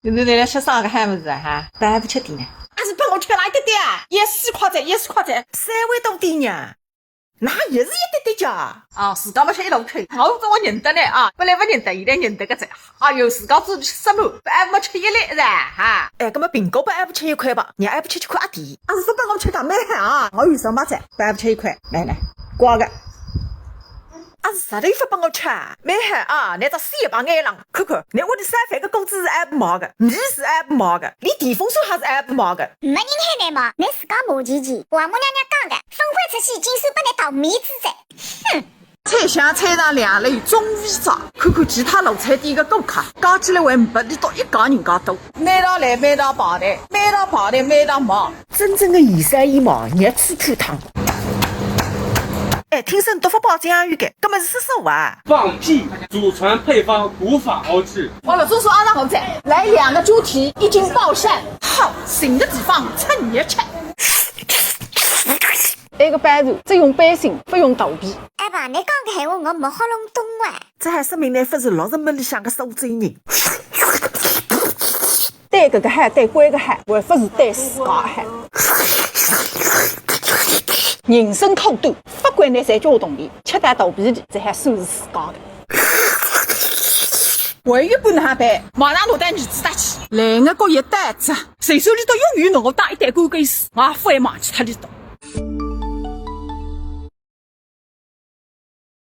你来吃啥个汉么子啊？哈，本来不吃点呢。还是帮我吃那一点点啊，10块钱，10块钱，3位多点呀。那也是一点点价啊，自家没吃一路去，我我认得呢啊，本来不认得，现在认得个噻。哎呦，自家自己吃么，还没吃一粒噻哈。哎，搿么苹果不还不吃1块吧？你还不吃块阿弟？还是说帮我吃点蛮啊？我有什么噻？还不吃1块，来来，刮个。啊是啥地方帮我吃啊？蛮汉啊，那只死巴眼狼，看看，那我的3饭个工资是还不毛的，米是还不毛的，连电风扇还是还不毛的。没人喊你嘛，你自家磨叽叽。王母娘娘讲的，分配出去金算把你倒米子噻。哼！菜香菜场2类中味炸，看看其他路菜店的顾客，加起来还没你到一家人家多。买到来，买到跑的，买到跑的，买到毛。真正的盐山一毛，热醋醋汤。哎，听说你读法包酱鱼的，搿么是啥手啊？放屁！祖传配方，古法熬制。我们叔叔阿让好在，来2个猪蹄，1斤爆鳝。好，新的地方趁热吃。那个板肉只用板心，不用豆皮。哎爸，你讲个闲话我没好弄懂啊。这还说明呢，不是60门里向个苏州人。对搿个海，对关个海，还不是对自家海。人生苦短，不管你侪叫动力，吃点豆皮的，这还算是自家的。回一半那班，马上拿带儿子带去，来个个一袋子，谁手里头有鱼，我打一袋干干水，我也不会忘记他的道。